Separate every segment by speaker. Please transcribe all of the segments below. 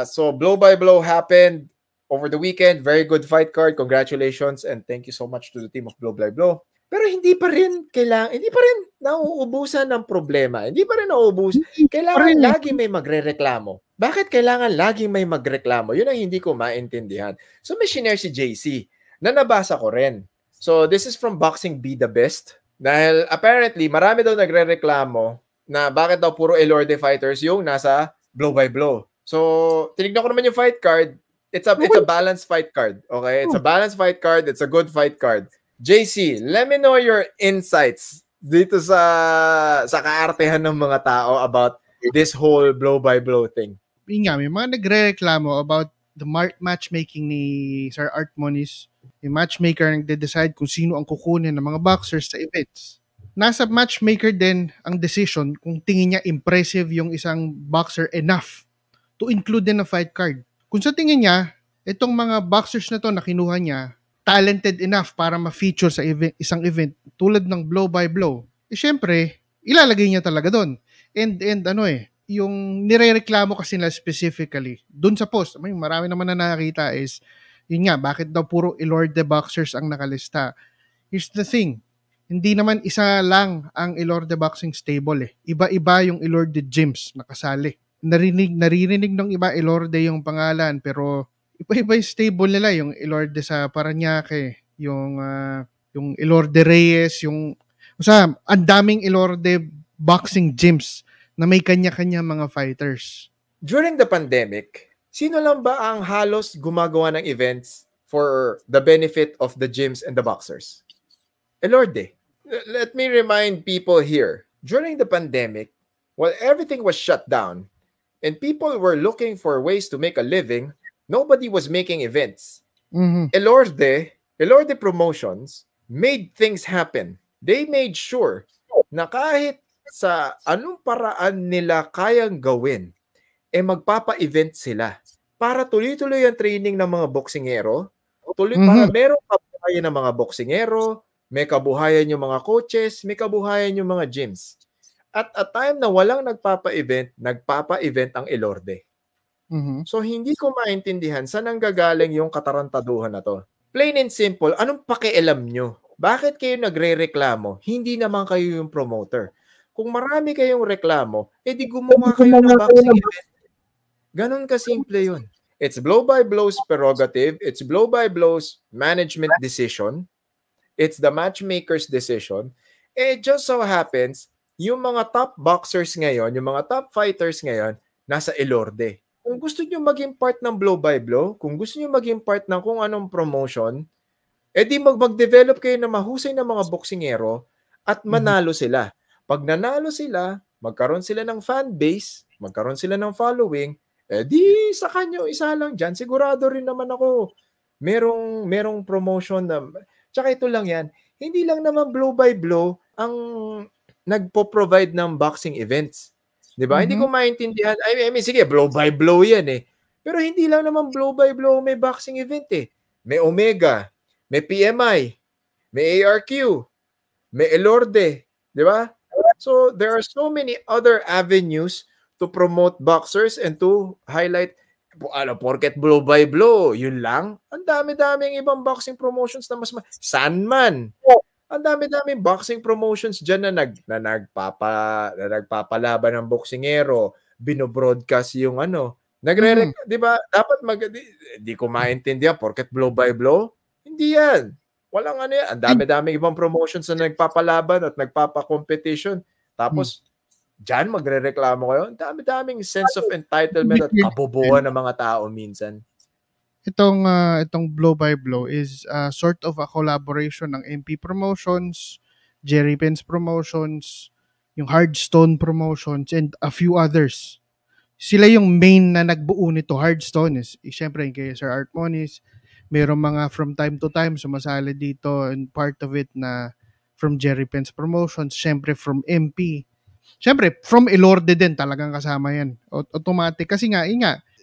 Speaker 1: So blow by blow happened over the weekend. Very good fight card. Congratulations and thank you so much to the team of Blow by Blow. Pero hindi pa rin nauubusan ng problema. Hindi pa rin nauubusan. Kailangan lagi may magrereklamo. Bakit kailangan lagi may magreklamo? Yun ang hindi ko maintindihan. So may shinare si JC na nabasa ko rin. So this is from Boxing Be the Best. Dahil apparently marami daw nagrereklamo na bakit daw puro Elorde fighters yung nasa Blow by Blow. So tinignan ko naman yung fight card. It's a balanced fight card. Okay? It's a balanced fight card. It's a good fight card. JC, let me know your insights dito sa kaartehan ng mga tao about this whole blow-by-blow thing.
Speaker 2: Yung nga, may mga nagre-reklamo about the matchmaking ni Sir Art Moniz. Yung matchmaker nagde-decide kung sino ang kukunin ng mga boxers sa events. Nasa matchmaker din ang decision kung tingin niya impressive yung isang boxer enough to include din na fight card. Kung sa tingin niya, itong mga boxers na to na kinuha niya, talented enough para ma-feature sa isang event tulad ng blow by blow, syempre, ilalagay niya talaga doon. And yung nirereklamo kasi nila specifically, doon sa post, marami naman na nakakita is, yun nga, bakit daw puro Elorde boxers ang nakalista? Here's the thing, hindi naman isa lang ang Elorde boxing stable . Iba-iba yung Elorde gyms na kasali. Naririnig ng iba Elorde yung pangalan, pero iba-iba yung stable nila, yung Elorde sa Parañaque, yung Elorde Reyes, ang daming Elorde boxing gyms na may kanya-kanya mga fighters.
Speaker 1: During the pandemic, sino lang ba ang halos gumagawa ng events for the benefit of the gyms and the boxers? Elorde. Let me remind people here, during the pandemic, while everything was shut down and people were looking for ways to make a living, nobody was making events.
Speaker 2: Mm-hmm.
Speaker 1: Elorde Promotions made things happen. They made sure na kahit sa anong paraan nila kayang gawin, magpapa-event sila para tuloy-tuloy ang training ng mga boksingero, para merong kabuhayan ng mga boksingero, may kabuhayan yung mga coaches, may kabuhayan yung mga gyms. At a time na walang nagpapa-event ang Elorde.
Speaker 2: Mm-hmm.
Speaker 1: So, hindi ko maintindihan saan nanggagaling yung katarantaduhan na to. Plain and simple, anong pakialam nyo? Bakit kayo nagre-reklamo? Hindi naman kayo yung promoter. Kung marami kayong reklamo, di gumawa kayo ng boxing event. Ganon kasimple yun. It's blow-by-blow's prerogative. It's blow-by-blow's management decision. It's the matchmaker's decision. It just so happens, yung mga top boxers ngayon, yung mga top fighters ngayon, nasa Elorde. Kung gusto nyo maging part ng blow-by-blow, kung gusto nyo maging part ng kung anong promotion, di mag-develop kayo ng mahusay na mga boksingero at manalo sila. Pag nanalo sila, magkaroon sila ng fan base, magkaroon sila ng following, di sa kanyo isa lang dyan, sigurado rin naman ako, merong promotion na, tsaka ito lang yan, hindi lang naman blow-by-blow ang nagpo-provide ng boxing events. Diba?
Speaker 2: Mm-hmm.
Speaker 1: Hindi ko maintindihan. I mean, sige, blow-by-blow yan Pero hindi lang naman blow-by-blow may boxing event May Omega, may PMI, may ARQ, may Elorde. Diba? So, there are so many other avenues to promote boxers and to highlight, porket blow-by-blow, yun lang. Ang dami-daming ibang boxing promotions na mas Sanman. Ang dami-daming boxing promotions dyan na nagpapalaban ng boksingero, binobroadcast yung di ba? Dapat di ko maintindihan porket blow by blow. Hindi yan. Walang yan. Ang dami-daming ibang promotions na nagpapalaban at nagpapakompetition. Tapos, dyan magre-reklamo kayo. Ang dami-daming sense of entitlement at kabobohan ng mga tao minsan.
Speaker 2: Itong blow by blow is sort of a collaboration ng MP Promotions, Jerry Pence Promotions, yung Hardstone Promotions, and a few others. Sila yung main na nagbuo nito. Hardstone is syempre kay Sir Art Moniz. Merong mga from time to time sumasali dito, and part of it na from Jerry Pence Promotions, syempre from MP. Syempre from Elorde din talagang kasama yan. Automatic kasi nga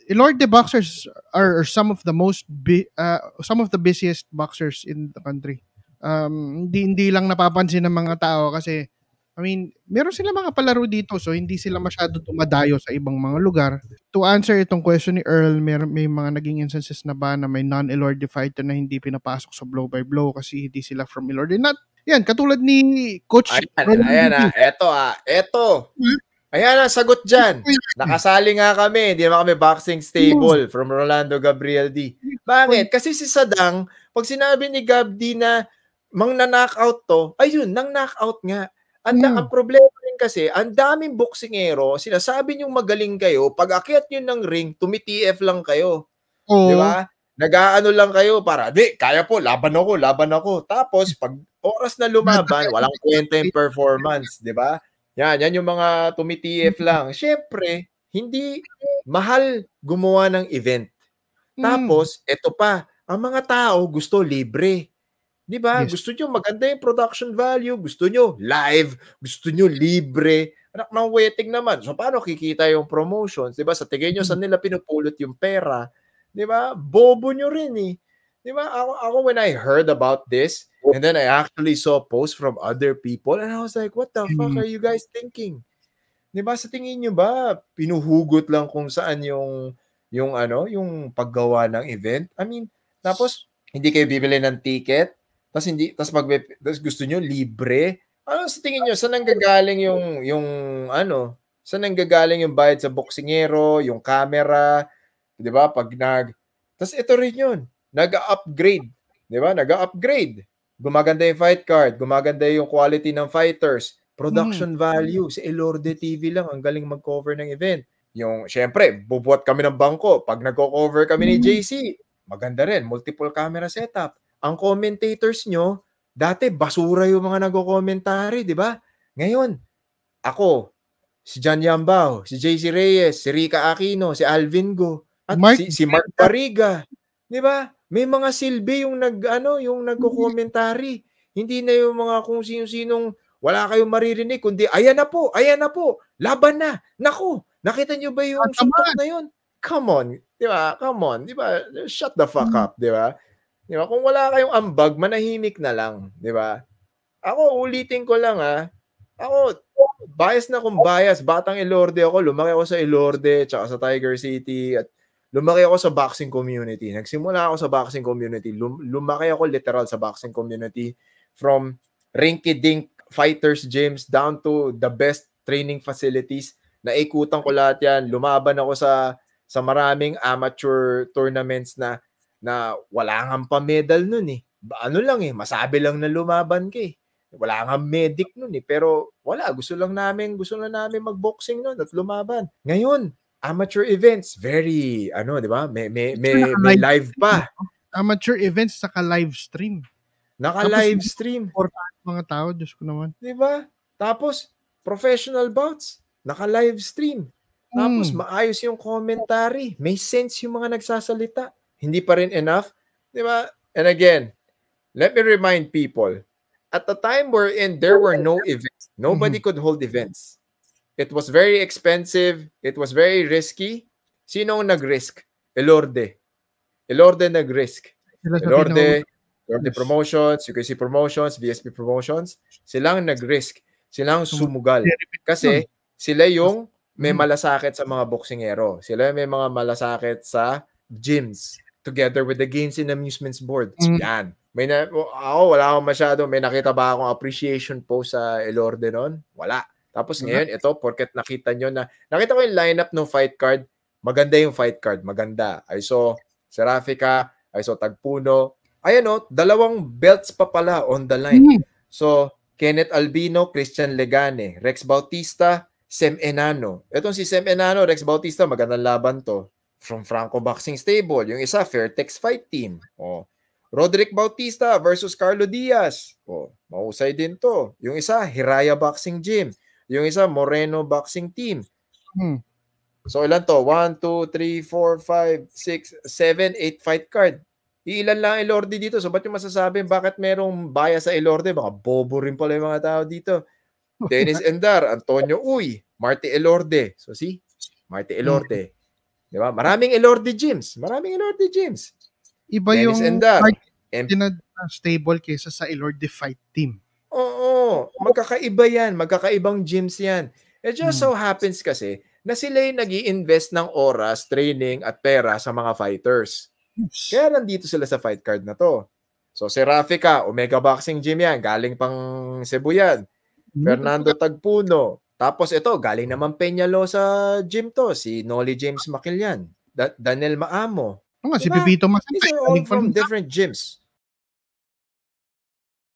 Speaker 2: Elorde boxers are some of the busiest boxers in the country. Hindi lang napapansin ng mga tao kasi I mean, meron sila mga palaro dito so hindi sila masyado dumadayo sa ibang mga lugar. To answer itong question ni Earl, may mga naging instances na ba na may non-Elorde fighter na hindi pinapasok sa blow by blow kasi hindi sila from Elorde? Not, yan, katulad ni Coach
Speaker 1: Ayan na, eto. Ayan ang sagot dyan. Nakasali nga kami, hindi naman kami boxing stable from Rolando Gabriel D. Bakit? Kasi si Sadang, pag sinabi ni Gab D na mang-knockout to, ayun, nang-knockout nga. Ang problema rin kasi, ang daming boksingero, sinasabi niyong magaling kayo, pag akyat nyo ng ring, tumitiF lang kayo. Di ba? Nag-aano lang kayo para, di, kaya po, laban ako. Tapos, pag oras na lumaban, walang kwenta yung performance, di ba? Yan yung mga tumitiF lang. Siyempre, hindi mahal gumawa ng event. Tapos, eto pa, ang mga tao gusto libre. Di ba?
Speaker 2: Yes.
Speaker 1: Gusto nyo maganda yung production value, gusto nyo live, gusto nyo libre. Anak ng wedding naman. So, paano kikita yung promotions? Di ba? Sa tingin nyo, saan nila pinupulot yung pera? Di ba? Bobo nyo rin eh. Di ba? Ako when I heard about this, and then I actually saw posts from other people, and I was like, what the fuck are you guys thinking? Di ba? Sa tingin nyo ba, pinuhugot lang kung saan yung paggawa ng event? I mean, tapos, hindi kayo bibili ng ticket, tapos gusto nyo libre? Ano sa tingin nyo, saan nanggagaling saan nanggagaling yung bayad sa boksingero, yung camera, di ba? Tapos ito rin yun, nag-upgrade, di ba? Nag-upgrade. Gumaganda yung fight card, gumaganda yung quality ng fighters, production value. Si Elorde TV lang, ang galing mag-cover ng event. Yung, syempre, bubuhat kami ng bangko. Pag nag-cover kami ni JC, maganda rin, multiple camera setup. Ang commentators nyo, dati basura yung mga nagko-commentary, di ba? Ngayon, ako, si John Yambao, si JC Reyes, si Rica Aquino, si Alvin Go, at si Mark Pariga, di ba? May mga silbi yung nagko-commentary. Hindi na yung mga kung sino-sinong wala kayong maririnig, kundi ayan na po, laban na. Naku, nakita nyo ba yung suntok na yun? Come on, di ba? Come on, di ba? Shut the fuck up, di ba? Di ba? Kung wala kayong ambag, manahimik na lang, di ba? Ako, ulitin ko lang ako, bias na kung bias, batang Elorde ako, lumaki ako sa Elorde, tsaka sa Tiger City, at lumaki ako sa boxing community. Nagsimula ako sa boxing community. Lumaki ako literal sa boxing community from rinky-dink fighters gyms down to the best training facilities. Naikutan ko lahat yan. Lumaban ako sa maraming amateur tournaments na wala nga pa-medal nun eh. Ano lang eh, masabi lang na lumaban ka eh. Wala nga medic nun eh. Pero wala, gusto lang namin mag-boxing nun at lumaban. Ngayon, amateur events, very, di ba? May live pa.
Speaker 2: Amateur events, saka live stream.
Speaker 1: Naka-live stream.
Speaker 2: Mga tao, Diyos ko naman.
Speaker 1: Di ba? Tapos, professional bouts, naka-live stream. Tapos, maayos yung commentary. May sense yung mga nagsasalita. Hindi pa rin enough. Di ba? And again, let me remind people, at the time wherein there were no events, nobody could hold events. It was very expensive. It was very risky. Sino ang nag-risk? Elorde. Elorde nag-risk. Elorde Promotions, UKC Promotions, VSP Promotions, silang nag-risk. Silang sumugal. Kasi sila yung may malasakit sa mga boksingero. Sila yung may mga malasakit sa gyms together with the Games and Amusements Board. Yan. Wala akong masyado. May nakita ba akong appreciation post sa Elorde nun? Wala. Tapos ngayon, ito, porket nakita ko yung lineup ng fight card, maganda yung fight card, maganda. I saw Serafica, I saw Tagpuno. Ayan dalawang belts pa pala on the line. So, Kenneth Albino, Christian Legane, Rex Bautista, Sem Enano. Itong si Sem Enano, Rex Bautista, magandang laban to. From Franco Boxing Stable. Yung isa, Fairtex Fight Team. Roderick Bautista versus Carlo Diaz. Mahusay din to. Yung isa, Hiraya Boxing Gym. Yung isa, Moreno Boxing Team. So, ilan to? 1, 2, 3, 4, 5, 6, 7, 8 fight card. Ilan lang Elorde dito. So, ba't yung masasabi bakit merong bias sa Elorde? Baka bobo rin pala yung mga tao dito. Dennis Endar, Antonio Uy, Marty Elorde. So, see? Marty Elorde. Diba? Maraming Elorde gyms.
Speaker 2: Iba
Speaker 1: Dennis
Speaker 2: yung
Speaker 1: Endar.
Speaker 2: stable kaysa sa Elorde fight team.
Speaker 1: Oo. Oo, magkakaiba yan, magkakaibang gyms yan. It just so happens kasi na sila yung nag-i-invest ng oras, training at pera sa mga fighters.
Speaker 2: Yes.
Speaker 1: Kaya nandito sila sa fight card na to. So si Rafika, Omega Boxing Gym yan, galing pang Cebu yan. Fernando Tagpuno. Tapos ito, galing naman Peñalosa gym to, si Nolly James Maquillan, Daniel Maamo.
Speaker 2: Oo nga, si
Speaker 1: Diba?
Speaker 2: Pepito
Speaker 1: These
Speaker 2: Masantay,
Speaker 1: are all
Speaker 2: galing pa
Speaker 1: from
Speaker 2: nun.
Speaker 1: different gyms.